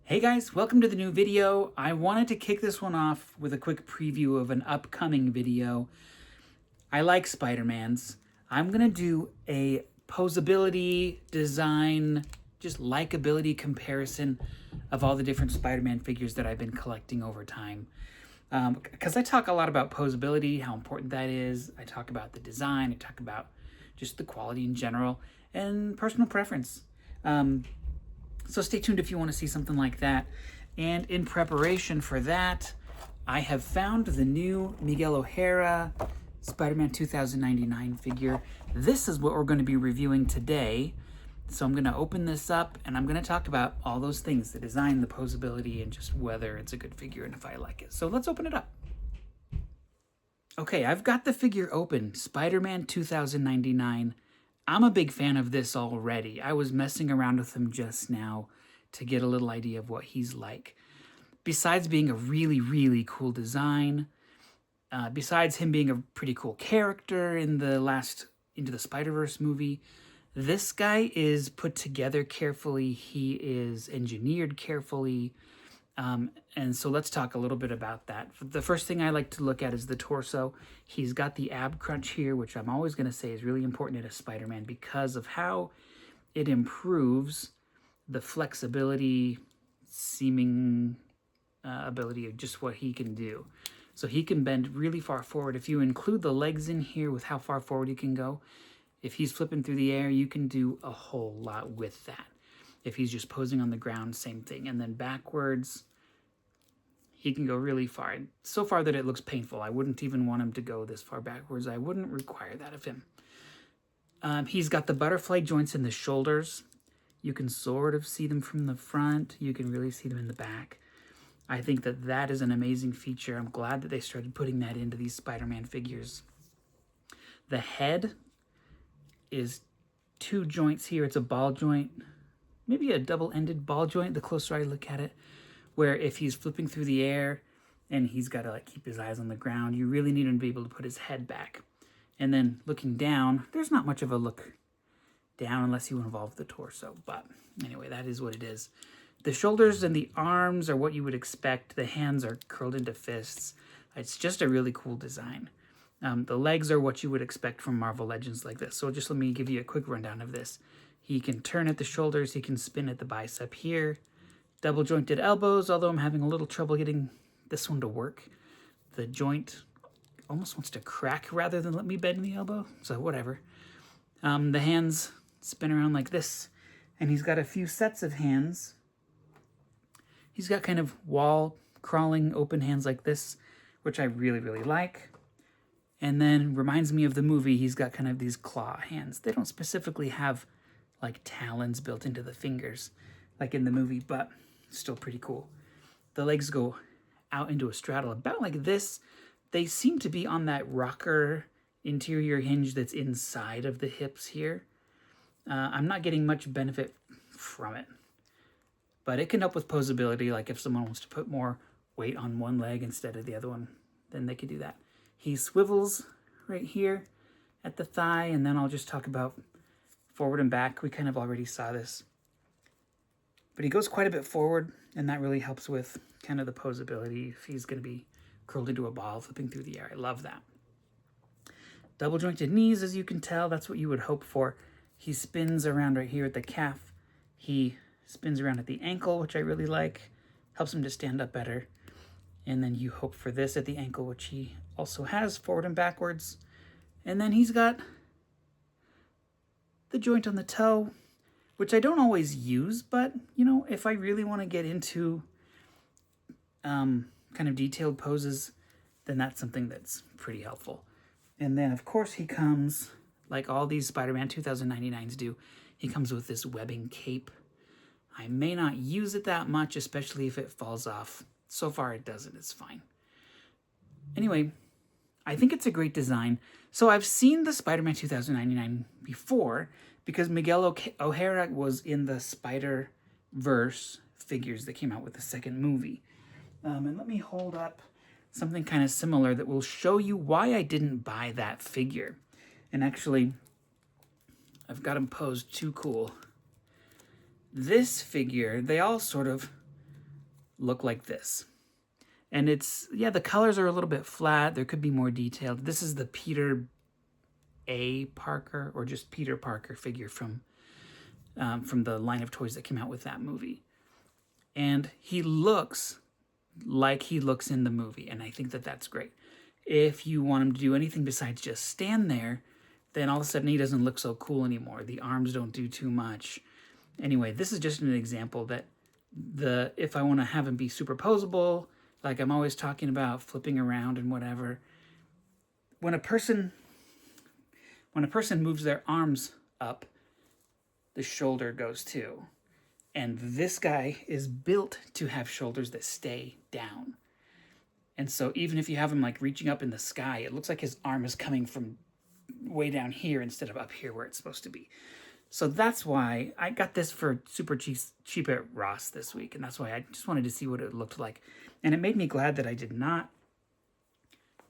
Hey guys, welcome to the new video. I wanted to kick this one off with a quick preview of an upcoming video. I like Spider-Mans. I'm gonna do a posability, design, just likability comparison of all the different Spider-Man figures that I've been collecting over time. Because I talk a lot about posability, how important that is. I talk about the design, I talk about just the quality in general, and personal preference. So stay tuned if you want to see something like that. And in preparation for that, I have found the new Miguel O'Hara Spider-Man 2099 figure. This is what we're going to be reviewing today. So I'm going to open this up and I'm going to talk about all those things, the design, the posability, and just whether it's a good figure and if I like it. So let's open it up. Okay, I've got the figure open, Spider-Man 2099. I'm a big fan of this already. I was messing around with him just now to get a little idea of what he's like. Besides being a really, really cool design, besides him being a pretty cool character in the last Into the Spider-Verse movie, this guy is put together carefully. He is engineered carefully. And so let's talk a little bit about that. The first thing I like to look at is the torso. He's got the ab crunch here, which I'm always going to say is really important in a Spider-Man because of how it improves the flexibility, seeming ability of just what he can do. So he can bend really far forward. If you include the legs in here with how far forward he can go, if he's flipping through the air, you can do a whole lot with that. If he's just posing on the ground, same thing. And then backwards, he can go really far. So far that it looks painful. I wouldn't even want him to go this far backwards. I wouldn't require that of him. He's got the butterfly joints in the shoulders. You can sort of see them from the front. You can really see them in the back. I think that that is an amazing feature. I'm glad that they started putting that into these Spider-Man figures. The head is two joints here. It's a ball joint, maybe a double-ended ball joint, the closer I look at it, where if he's flipping through the air and he's got to keep his eyes on the ground, you really need him to be able to put his head back. And then looking down, there's not much of a look down unless you involve the torso. But anyway, that is what it is. The shoulders and the arms are what you would expect. The hands are curled into fists. It's just a really cool design. The legs are what you would expect from Marvel Legends like this. So just let me give you a quick rundown of this. He can turn at the shoulders. He can spin at the bicep here. Double jointed elbows, although I'm having a little trouble getting this one to work. The joint almost wants to crack rather than let me bend the elbow, so whatever. The hands spin around like this, and he's got a few sets of hands. He's got kind of wall crawling open hands like this, which I really, really like. And then reminds me of the movie, he's got kind of these claw hands. They don't specifically have like talons built into the fingers like in the movie, but still pretty cool. The legs go out into a straddle about like this. They seem to be on that rocker interior hinge that's inside of the hips here. I'm not getting much benefit from it, but it can help with posability. Like if someone wants to put more weight on one leg instead of the other one, then they can do that. He swivels right here at the thigh, and then I'll just talk about forward and back. We kind of already saw this. But he goes quite a bit forward, and that really helps with kind of the posability if he's going to be curled into a ball, flipping through the air. I love that. Double jointed knees, as you can tell, that's what you would hope for. He spins around right here at the calf. He spins around at the ankle, which I really like. Helps him to stand up better. And then you hope for this at the ankle, which he also has, forward and backwards. And then he's got the joint on the toe, which I don't always use, but, you know, if I really want to get into kind of detailed poses, then that's something that's pretty helpful. And then, of course, he comes, like all these Spider-Man 2099s do, he comes with this webbing cape. I may not use it that much, especially if it falls off. So far, it doesn't. It's fine. Anyway, I think it's a great design. So I've seen the Spider-Man 2099 before because Miguel O'Hara was in the Spider-Verse figures that came out with the second movie. And let me hold up something kind of similar that will show you why I didn't buy that figure. And actually, I've got him posed too cool. This figure, they all sort of look like this. And it's, yeah, the colors are a little bit flat. There could be more detailed. This is the Peter A. Parker, or just Peter Parker figure from the line of toys that came out with that movie. And he looks like he looks in the movie, and I think that that's great. If you want him to do anything besides just stand there, then all of a sudden he doesn't look so cool anymore. The arms don't do too much. Anyway, this is just an example that if I want to have him be superposable, like I'm always talking about, flipping around and whatever, when a person moves their arms up, the shoulder goes too. And this guy is built to have shoulders that stay down. And so even if you have him like reaching up in the sky, it looks like his arm is coming from way down here instead of up here where it's supposed to be. So that's why I got this for super cheap at Ross this week. And that's why I just wanted to see what it looked like. And it made me glad that I did not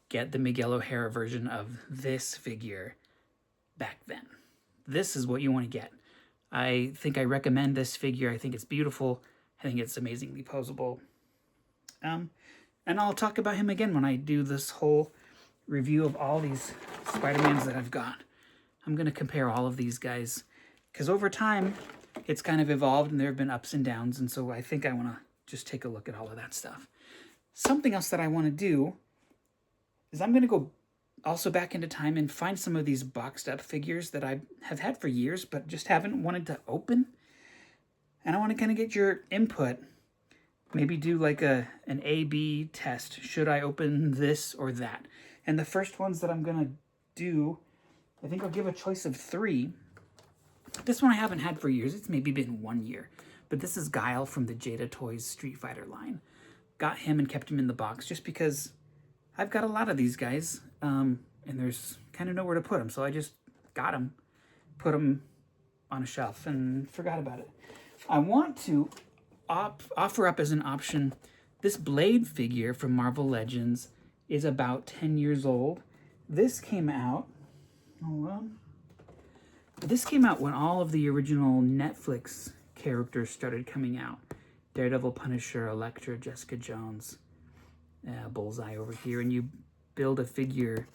get the Miguel O'Hara version of this figure back then. This is what you want to get. I think I recommend this figure. I think it's beautiful. I think it's amazingly posable. And I'll talk about him again when I do this whole review of all these Spider-Mans that I've got. I'm going to compare all of these guys, because over time, it's kind of evolved and there have been ups and downs, and so I think I want to just take a look at all of that stuff. Something else that I want to do is I'm going to go also back into time and find some of these boxed up figures that I have had for years but just haven't wanted to open. And I want to kind of get your input. Maybe do like an A/B test. Should I open this or that? And the first ones that I'm going to do, I think I'll give a choice of 3. This one I haven't had for years. It's maybe been 1 year. But this is Guile from the Jada Toys Street Fighter line. Got him and kept him in the box just because I've got a lot of these guys. And there's kind of nowhere to put them. So I just got them, put them on a shelf, and forgot about it. I want to offer up as an option, this Blade figure from Marvel Legends is about 10 years old. This came out, this came out when all of the original Netflix characters started coming out. Daredevil, Punisher, Elektra, Jessica Jones, Bullseye over here, and you build a figure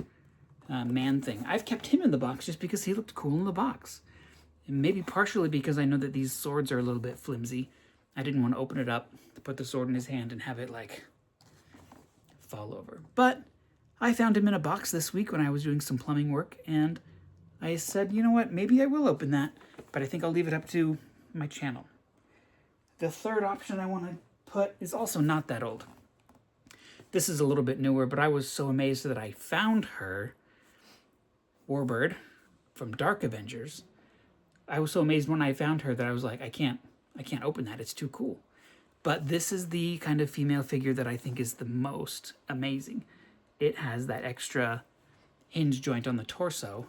man thing. I've kept him in the box just because he looked cool in the box. And maybe partially because I know that these swords are a little bit flimsy. I didn't want to open it up, put the sword in his hand, and have it, like, fall over. But I found him in a box this week when I was doing some plumbing work, and I said, you know what, maybe I will open that, but I think I'll leave it up to my channel. The third option I want to put is also not that old. This is a little bit newer, but I was so amazed that I found her, Warbird, from Dark Avengers. I was so amazed when I found her that I was like, I can't open that. It's too cool. But this is the kind of female figure that I think is the most amazing. It has that extra hinge joint on the torso.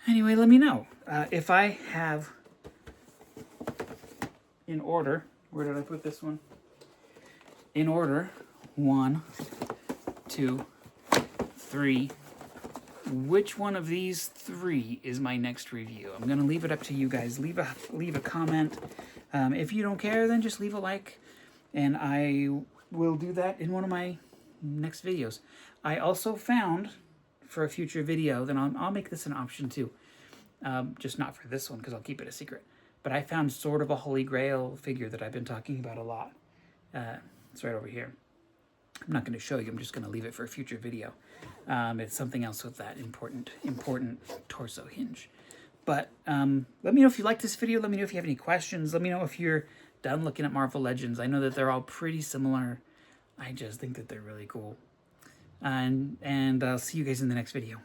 Anyway, let me know. If I have, in order, where did I put this one? In order, 1, 2, 3. Which one of these 3 is my next review? I'm going to leave it up to you guys. Leave a comment. If you don't care, then just leave a like, and I will do that in one of my next videos. I also found, for a future video, then I'll make this an option too. Just not for this one, because I'll keep it a secret. But I found sort of a Holy Grail figure that I've been talking about a lot. It's right over here. I'm not going to show you. I'm just going to leave it for a future video. It's something else with that important torso hinge. But let me know if you like this video. Let me know if you have any questions. Let me know if you're done looking at Marvel Legends. I know that they're all pretty similar. I just think that they're really cool. And I'll see you guys in the next video.